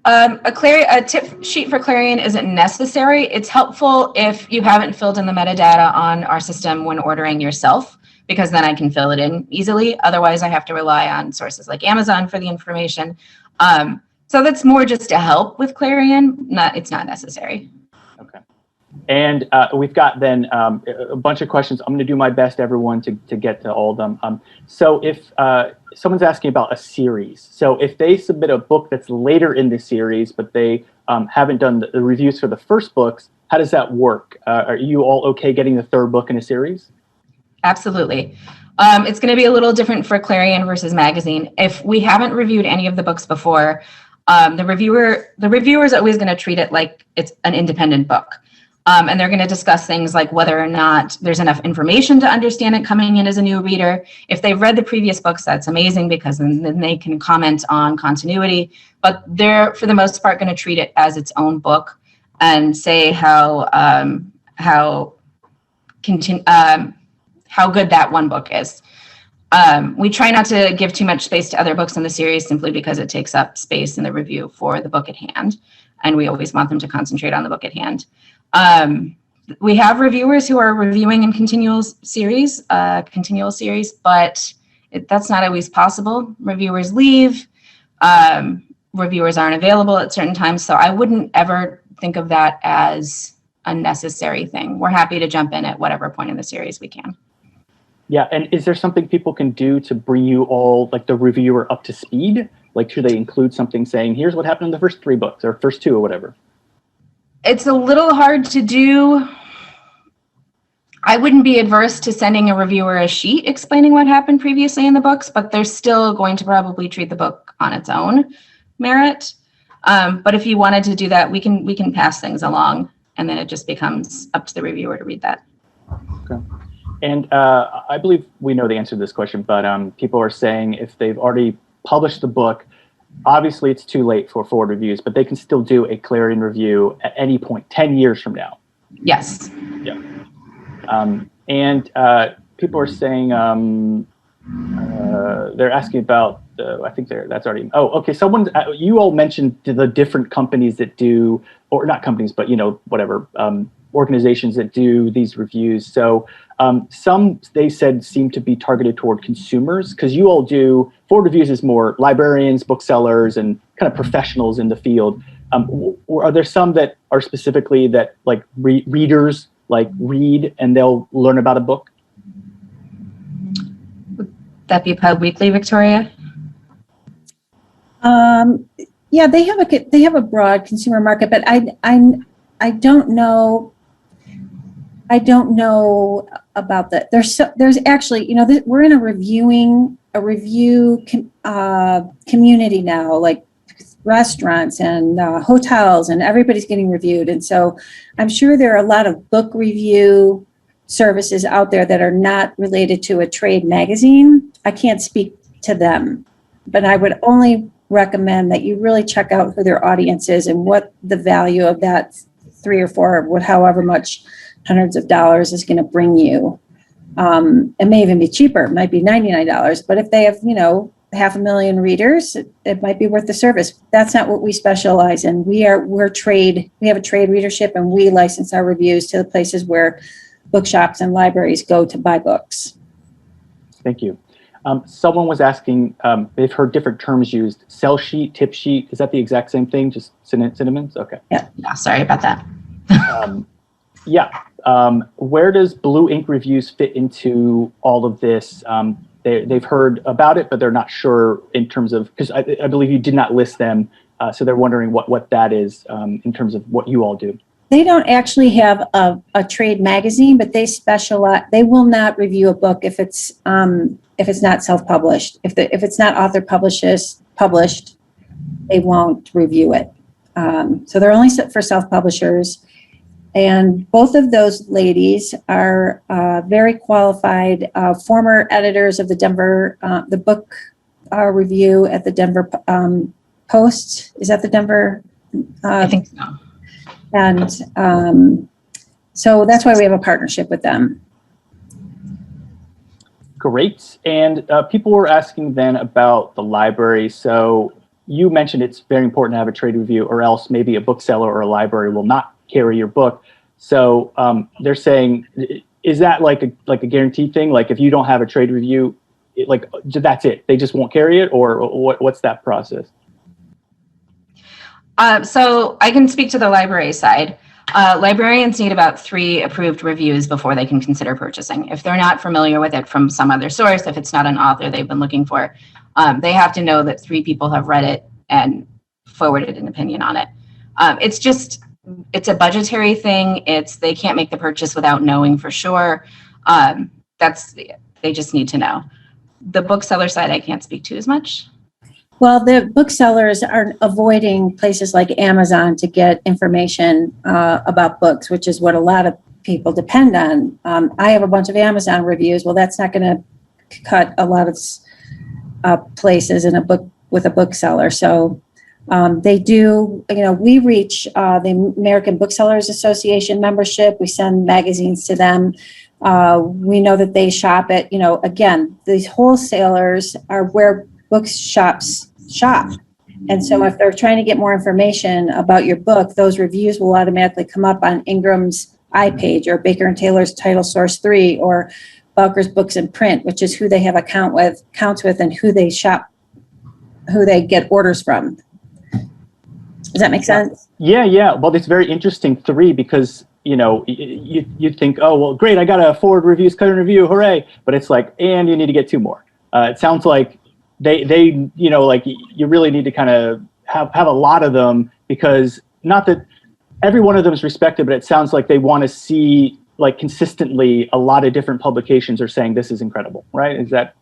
A tip sheet for Clarion isn't necessary. It's helpful if you haven't filled in the metadata on our system when ordering yourself, because then I can fill it in easily. Otherwise, I have to rely on sources like Amazon for the information. So that's more just to help with Clarion. It's not necessary. Okay. And we've got then a bunch of questions. I'm going to do my best, everyone, to get to all of them. So if someone's asking about a series, so if they submit a book that's later in the series, but they haven't done the reviews for the first books, how does that work? Are you all okay getting the third book in a series? Absolutely. It's going to be a little different for Clarion versus magazine. If we haven't reviewed any of the books before, the reviewer is always going to treat it like it's an independent book. And they're going to discuss things like whether or not there's enough information to understand it coming in as a new reader. If they've read the previous books, that's amazing, because then they can comment on continuity. But they're, for the most part, going to treat it as its own book and say how good that one book is. We try not to give too much space to other books in the series simply because it takes up space in the review for the book at hand. And we always want them to concentrate on the book at hand. We have reviewers who are reviewing in continual series, but that's not always possible. Reviewers leave, reviewers aren't available at certain times. So I wouldn't ever think of that as a necessary thing. We're happy to jump in at whatever point in the series we can. Yeah, and is there something people can do to bring you all, like the reviewer, up to speed? Like, should they include something saying, here's what happened in the first 3 books or first 2 or whatever? It's a little hard to do. I wouldn't be adverse to sending a reviewer a sheet explaining what happened previously in the books, but they're still going to probably treat the book on its own merit. But if you wanted to do that, we can pass things along, and then it just becomes up to the reviewer to read that. Okay. And I believe we know the answer to this question, but people are saying if they've already published the book, obviously it's too late for Foreword Reviews, but they can still do a Clarion review at any point 10 years from now. Yes. Yeah. And people are saying they're asking about I think that's already. Oh, okay. You all mentioned the different companies that do, or not companies, but whatever organizations that do these reviews. So some they said seem to be targeted toward consumers, because you all do Foreword Reviews is more librarians, booksellers, and kind of professionals in the field. Are there some that are specifically that like readers like read and they'll learn about a book? Would that be Pub Weekly, Victoria? Yeah, they have a broad consumer market, but I don't know. I don't know about that. There's actually, we're in a review community now, like restaurants and hotels, and everybody's getting reviewed. And so I'm sure there are a lot of book review services out there that are not related to a trade magazine. I can't speak to them, but I would only recommend that you really check out who their audience is and what the value of that 3 or 4, however much hundreds of dollars is going to bring you. It may even be cheaper. It might be $99, but if they have, 500,000 readers, it might be worth the service. That's not what we specialize in. We have a trade readership, and we license our reviews to the places where bookshops and libraries go to buy books. Thank you. Someone was asking, they've heard different terms used. Sell sheet, tip sheet. Is that the exact same thing? Just synonyms? Okay. Yeah, sorry about that. Where does Blue Ink Reviews fit into all of this? They've heard about it, but they're not sure in terms of, because I believe you did not list them. So they're wondering what that is in terms of what you all do. They don't actually have a trade magazine, but they specialize. They will not review a book if it's not self-published. If it's not author published, they won't review it. So they're only set for self-publishers. And both of those ladies are very qualified former editors of the book review at the Denver Post. Is that the Denver? I think so. And so that's why we have a partnership with them. Great. And people were asking then about the library. So you mentioned it's very important to have a trade review, or else maybe a bookseller or a library will not carry your book. So they're saying, is that like a guaranteed thing? Like if you don't have a trade review, that's it. They just won't carry it, or what's that process? So I can speak to the library side. Librarians need about 3 approved reviews before they can consider purchasing. If they're not familiar with it from some other source, if it's not an author they've been looking for, they have to know that 3 people have read it and forwarded an opinion on it. It's a budgetary thing. They can't make the purchase without knowing for sure. They just need to know. The bookseller side, I can't speak to as much. Well, the booksellers are avoiding places like Amazon to get information about books, which is what a lot of people depend on. I have a bunch of Amazon reviews. Well, that's not going to cut a lot of places in a book with a bookseller. So they do, we reach the American Booksellers Association membership. We send magazines to them. We know that they shop at, again, these wholesalers are where bookshops shop. And so if they're trying to get more information about your book, those reviews will automatically come up on Ingram's iPage or Baker and Taylor's Title Source 3 or Bowker's Books and Print, which is who they have accounts with and who they shop, who they get orders from. Does that make sense? Yeah. Well, it's very interesting, 3, because you'd think, oh, well, great, I got a Foreword Reviews Clarion Review, hooray! But it's like, and you need to get 2 more. It sounds like they you really need to kind of have a lot of them, because not that every one of them is respected, but it sounds like they want to see consistently a lot of different publications are saying this is incredible, right? Is that?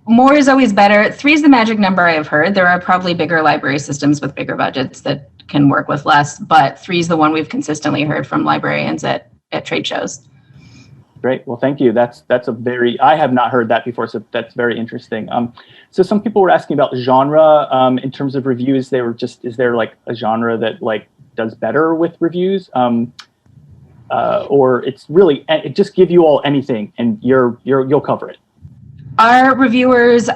More is always better. 3 is the magic number I've heard. There are probably bigger library systems with bigger budgets that can work with less, but 3 is the one we've consistently heard from librarians at trade shows. Great. Well, thank you. That's a very, I have not heard that before, so that's very interesting. So some people were asking about genre in terms of reviews. They were just, is there like a genre that like does better with reviews? Or it's really, it just give you all anything and you'll cover it. Our reviewers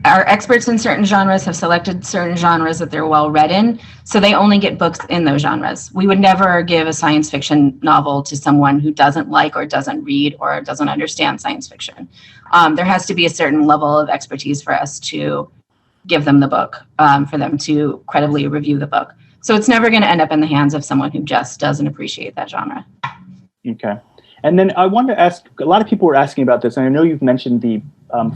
are experts in certain genres, have selected certain genres that they're well read in, so they only get books in those genres. We would never give a science fiction novel to someone who doesn't like or doesn't read or doesn't understand science fiction. There has to be a certain level of expertise for us to give them the book, for them to credibly review the book. So it's never going to end up in the hands of someone who just doesn't appreciate that genre. Okay. And then I wanted to ask, a lot of people were asking about this, and I know you've mentioned the,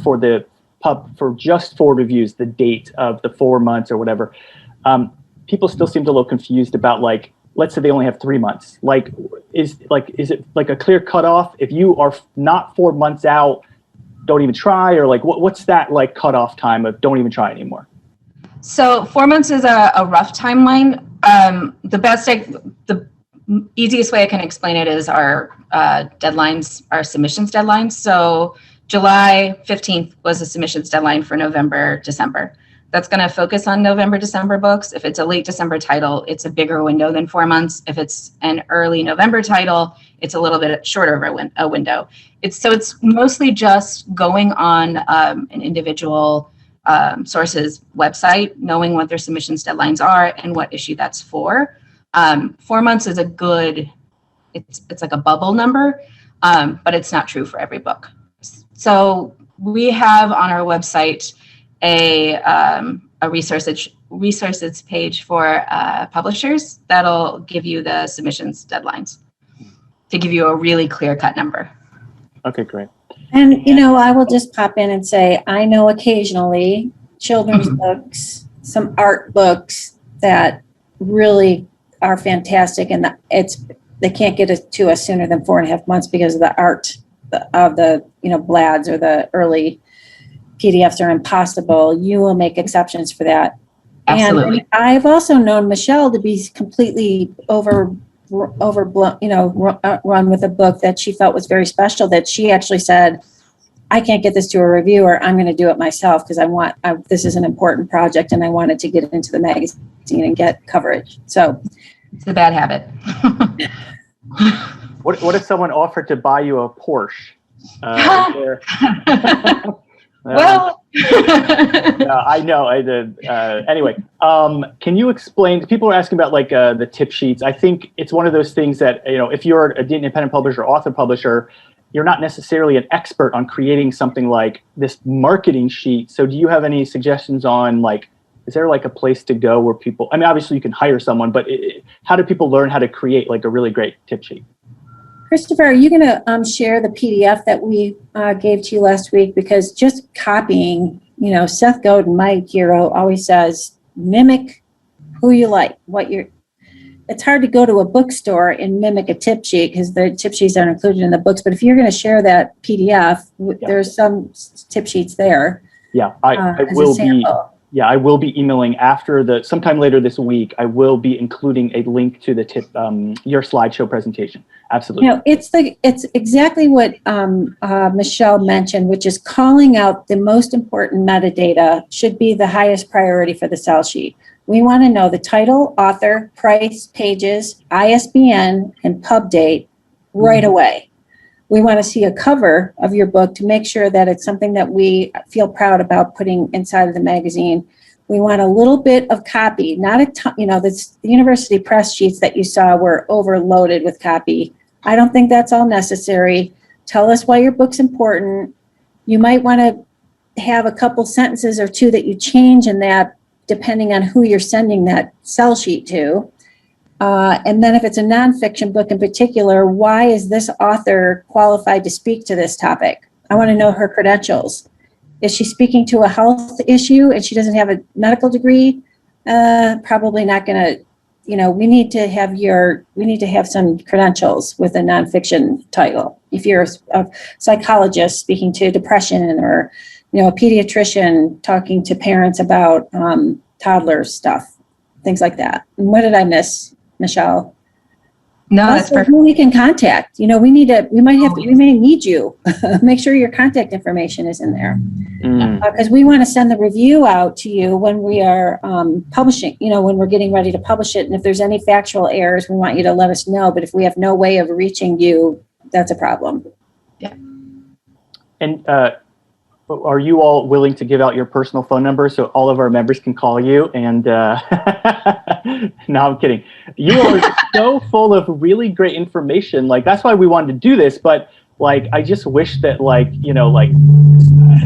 for just Foreword Reviews, the date of the 4 months or whatever. People still seem a little confused about, like, let's say they only have 3 months. Like, is it like a clear cutoff? If you are not 4 months out, don't even try, or like, what's that like cutoff time of don't even try anymore? So 4 months is a rough timeline. The easiest way I can explain it is our deadlines, our submissions deadlines. So July 15th was the submissions deadline for November, December. That's going to focus on November, December books. If it's a late December title, it's a bigger window than 4 months. If it's an early November title, it's a little bit shorter of a window. It's mostly just going on an individual source's website, knowing what their submissions deadlines are and what issue that's for. 4 months is a good, it's like a bubble number, but it's not true for every book. So we have on our website a resources page for publishers that'll give you the submissions deadlines to give you a really clear-cut number. Okay, great. And, you know, I will just pop in and say, I know occasionally children's books, some art books that really are fantastic, and they can't get it to us sooner than 4.5 months because of the art of the, you know, blads or the early PDFs are impossible. You will make exceptions for that. Absolutely. And I've also known Michelle to be completely overblown, you know, run with a book that she felt was very special, that she actually said, I can't get this to a reviewer. I'm going to do it myself because this is an important project and I wanted to get it into the magazine and get coverage. So it's a bad habit. What if someone offered to buy you a Porsche? Well, I know. Anyway, can you explain? People are asking about like the tip sheets. I think it's one of those things that, you know, if you're an independent publisher, author publisher, you're not necessarily an expert on creating something like this marketing sheet. So do you have any suggestions on, like, is there like a place to go where people, I mean, obviously you can hire someone, but how do people learn how to create like a really great tip sheet? Christopher, are you going to share the PDF that we gave to you last week? Because just copying, you know, Seth Godin, my hero, always says, mimic who you like, it's hard to go to a bookstore and mimic a tip sheet because the tip sheets aren't included in the books. But if you're going to share that PDF, there's some tip sheets there. Yeah, I will be. Yeah, I will be emailing sometime later this week. I will be including a link to the your slideshow presentation. Absolutely. You know, it's exactly what Michelle mentioned, which is calling out the most important metadata should be the highest priority for the sell sheet. We want to know the title, author, price, pages, ISBN, and pub date right away. We want to see a cover of your book to make sure that it's something that we feel proud about putting inside of the magazine. We want a little bit of copy, not a ton, you know, the university press sheets that you saw were overloaded with copy. I don't think that's all necessary. Tell us why your book's important. You might want to have a couple sentences or two that you change in that, depending on who you're sending that sell sheet to. And then if it's a nonfiction book in particular, why is this author qualified to speak to this topic? I want to know her credentials. Is she speaking to a health issue and she doesn't have a medical degree? Probably not going to, you know, we need to have some credentials with a nonfiction title. If you're a psychologist speaking to depression, or, you know, a pediatrician talking to parents about toddler stuff, things like that. And what did I miss, Michelle? No, that's perfect. Who we can contact. We may need you. Make sure your contact information is in there. Because we want to send the review out to you when we are publishing, when we're getting ready to publish it. And if there's any factual errors, we want you to let us know. But if we have no way of reaching you, that's a problem. Yeah. And are you all willing to give out your personal phone number so all of our members can call you? And no, I'm kidding. You are so full of really great information. Like, that's why we wanted to do this. But like, I just wish that I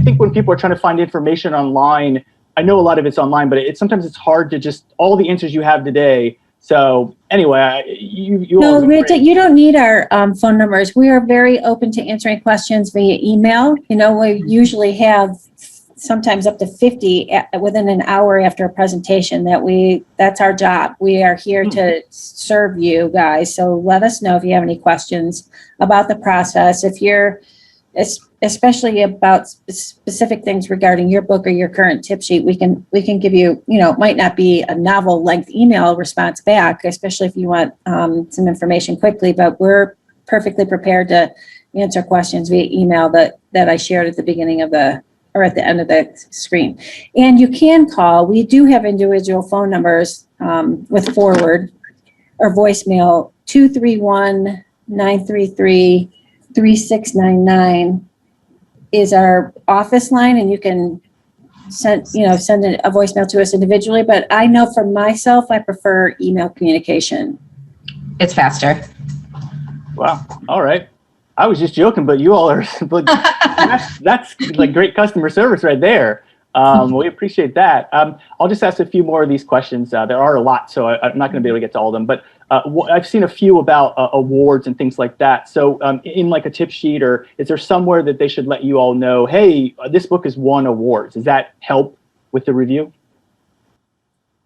think when people are trying to find information online, I know a lot of it's online, but sometimes it's hard to just all the answers you have today. So anyway, you don't need our phone numbers. We are very open to answering questions via email. We usually have sometimes up to 50 within an hour after a presentation. That's our job. We are here to serve you guys. So let us know if you have any questions about the process. If you're especially about specific things regarding your book or your current tip sheet, we can give you, it might not be a novel length email response back, especially if you want some information quickly, but we're perfectly prepared to answer questions via email that I shared at the beginning of or at the end of the screen. And you can call. We do have individual phone numbers with Foreword or voicemail 231-933-3699 is our office line, and you can send a voicemail to us individually. But I know for myself, I prefer email communication. It's faster. Wow. All right. I was just joking, but you all are, that's like great customer service right there. We appreciate that. I'll just ask a few more of these questions. There are a lot, so I'm not going to be able to get to all of them, but I've seen a few about awards and things like that. So in like a tip sheet, or is there somewhere that they should let you all know, hey, this book has won awards? Does that help with the review?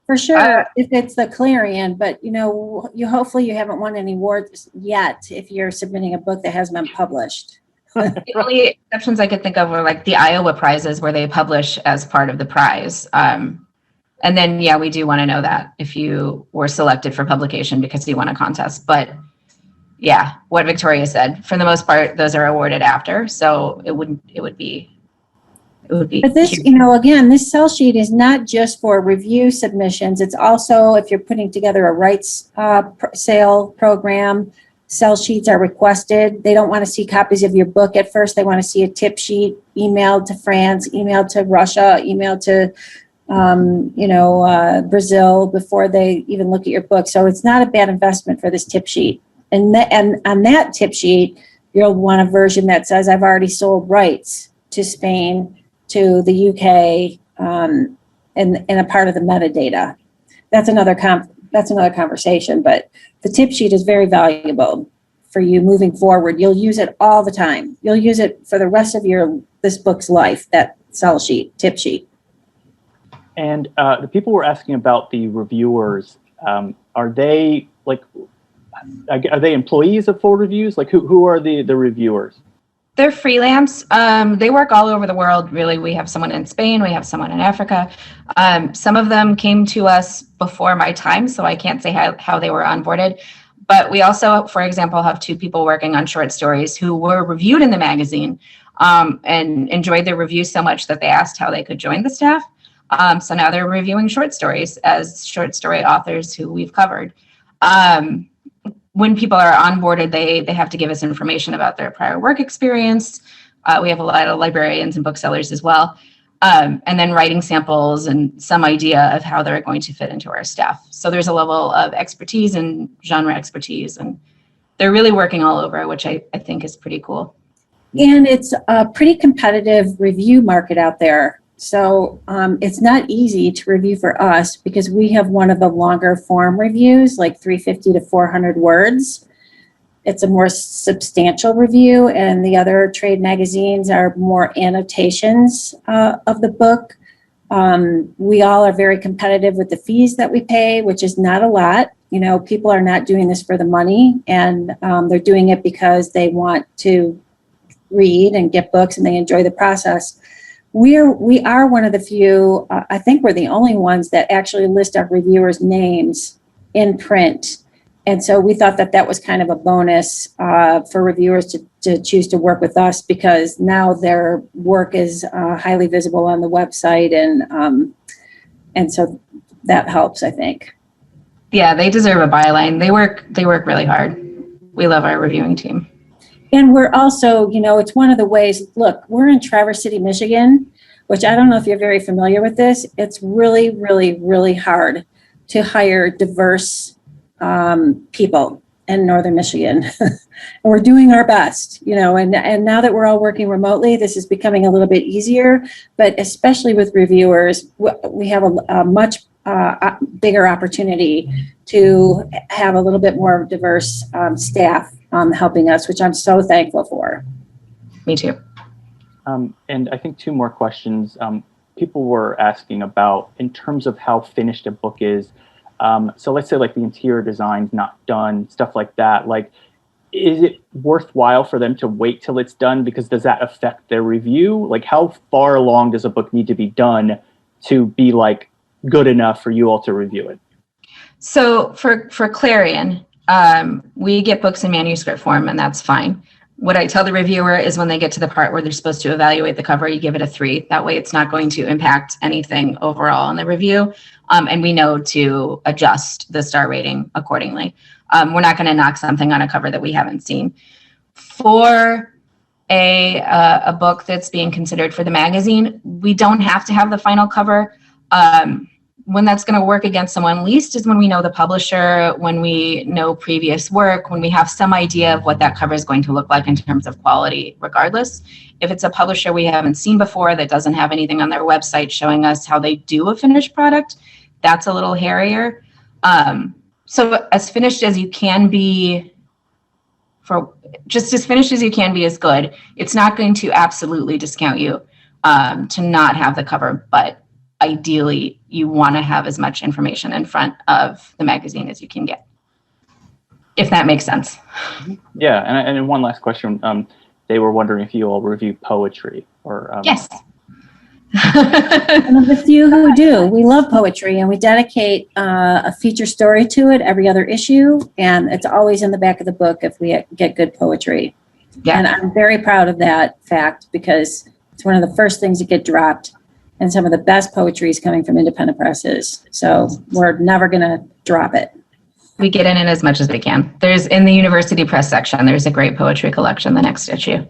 For sure, if it's the Clarion, but hopefully you haven't won any awards yet if you're submitting a book that hasn't been published. The only exceptions I could think of were like the Iowa prizes, where they publish as part of the prize. And then, yeah, we do want to know that if you were selected for publication because you won a contest. But yeah, what Victoria said, for the most part, those are awarded after. So it would be. But this, again, this sell sheet is not just for review submissions. It's also if you're putting together a rights sale program. Sell sheets are requested. They don't want to see copies of your book at first. They want to see a tip sheet emailed to France, emailed to Russia, emailed to Brazil before they even look at your book. So it's not a bad investment for this tip sheet. And on that tip sheet, you'll want a version that says, I've already sold rights to Spain, to the UK, and a part of the metadata. That's another conversation, but the tip sheet is very valuable for you moving forward. You'll use it all the time. You'll use it for the rest of this book's life, that sell sheet, tip sheet. And the people were asking about the reviewers. Are they employees of Foreword Reviews? Like who are the reviewers? They're freelance. They work all over the world, really. We have someone in Spain. We have someone in Africa. Some of them came to us before my time, so I can't say how they were onboarded. But we also, for example, have 2 people working on short stories who were reviewed in the magazine and enjoyed their reviews so much that they asked how they could join the staff. So now they're reviewing short stories as short story authors who we've covered. When people are onboarded, they have to give us information about their prior work experience. We have a lot of librarians and booksellers as well. And then writing samples and some idea of how they're going to fit into our staff. So there's a level of expertise and genre expertise, and they're really working all over, which I think is pretty cool. And it's a pretty competitive review market out there. So it's not easy to review for us because we have one of the longer form reviews, like 350 to 400 words. It's a more substantial review, and the other trade magazines are more annotations of the book. We all are very competitive with the fees that we pay, which is not a lot. People are not doing this for the money, and they're doing it because they want to read and get books, and they enjoy the process. We are one of the few, I think we're the only ones that actually list our reviewers' names in print And so we thought that that was kind of a bonus for reviewers to choose to work with us, because now their work is highly visible on the website, and so that helps, I think. Yeah, they deserve a byline. They work really hard. We love our reviewing team. And we're also, it's one of the ways, look, we're in Traverse City, Michigan, which I don't know if you're very familiar with this. It's really, really, really hard to hire diverse people in Northern Michigan. And we're doing our best, and now that we're all working remotely, this is becoming a little bit easier, but especially with reviewers, we have a much bigger opportunity to have a little bit more diverse staff helping us, which I'm so thankful for. Me too. And I think two more questions. People were asking about, in terms of how finished a book is. So let's say like the interior design's not done, stuff like that. Like, is it worthwhile for them to wait till it's done? Because does that affect their review? Like, how far along does a book need to be done to be like good enough for you all to review it? So for Clarion, we get books in manuscript form, and that's fine. What I tell the reviewer is when they get to the part where they're supposed to evaluate the cover, you give it a 3. That way it's not going to impact anything overall in the review. And we know to adjust the star rating accordingly. We're not going to knock something on a cover that we haven't seen. For a book that's being considered for the magazine, we don't have to have the final cover. When that's going to work against someone least is when we know the publisher, when we know previous work, when we have some idea of what that cover is going to look like in terms of quality, regardless. If it's a publisher we haven't seen before that doesn't have anything on their website showing us how they do a finished product, that's a little hairier. So as finished as you can be, just as finished as you can be is good. It's not going to absolutely discount you to not have the cover, but ideally you want to have as much information in front of the magazine as you can get, if that makes sense. Yeah, and one last question. They were wondering if you all review poetry or Yes. One of the few who do. We love poetry, and we dedicate a feature story to it every other issue, and it's always in the back of the book if we get good poetry. Yeah. And I'm very proud of that fact, because it's one of the first things that get dropped, and some of the best poetry is coming from independent presses. So we're never going to drop it. We get in it as much as we can. There's, in the university press section, there's a great poetry collection, the next issue.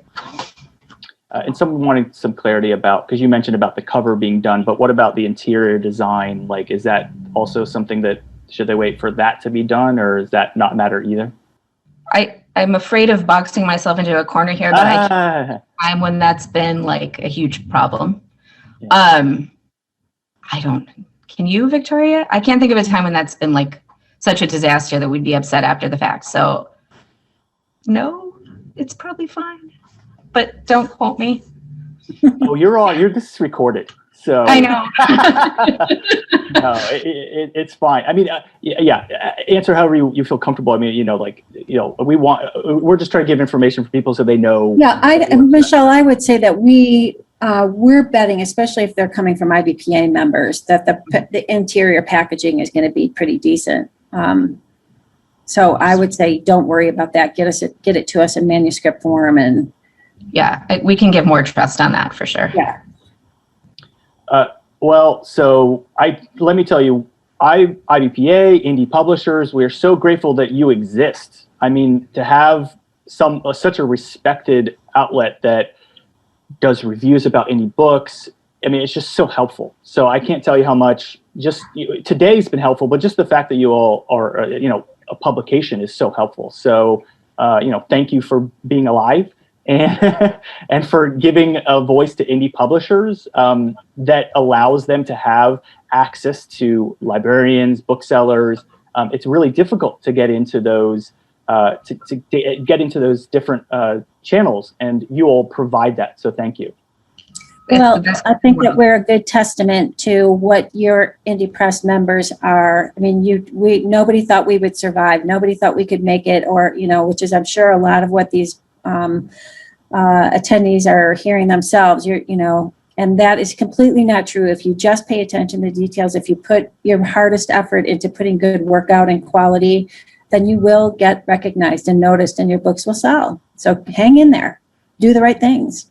And someone wanted some clarity about, because you mentioned about the cover being done, but what about the interior design? Like, is that also something that, should they wait for that to be done, or does that not matter either? I'm afraid of boxing myself into a corner here, but I can't find when that's been like a huge problem. Yeah. Can you, Victoria? I can't think of a time when that's been like such a disaster that we'd be upset after the fact. So no, it's probably fine, but don't quote me. Oh, this is recorded. So I know. No, it's fine. I mean, answer however you feel comfortable. I mean, we're just trying to give information for people so they know. Yeah, Michelle, I would say that we're betting, especially if they're coming from IBPA members, that the interior packaging is going to be pretty decent. So I would say, don't worry about that. Get it to us in manuscript form, and we can give more trust on that for sure. Yeah. Well, so let me tell you, IBPA, indie publishers, we are so grateful that you exist. I mean, to have such a respected outlet that does reviews about indie books, I mean, it's just so helpful. So I can't tell you how much today's been helpful, but just the fact that you all are, a publication is so helpful. So, thank you for being alive and for giving a voice to indie publishers that allows them to have access to librarians, booksellers. It's really difficult to get into those to get into those different channels, and you all provide that. So thank you. Well, I think that we're a good testament to what your indie press members are. I mean, nobody thought we would survive. Nobody thought we could make it, or which is, I'm sure, a lot of what these attendees are hearing themselves. And that is completely not true. If you just pay attention to details, if you put your hardest effort into putting good work out and quality, then you will get recognized and noticed and your books will sell. So hang in there, do the right things.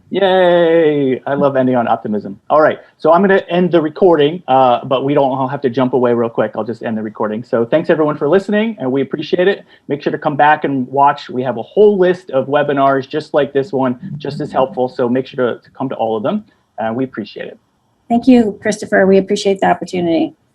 Yay! I love ending on optimism. All right, so I'm going to end the recording, but we don't all have to jump away real quick. I'll just end the recording. So thanks everyone for listening, and we appreciate it. Make sure to come back and watch. We have a whole list of webinars just like this one, just as helpful. So make sure to come to all of them. We appreciate it. Thank you, Christopher. We appreciate the opportunity.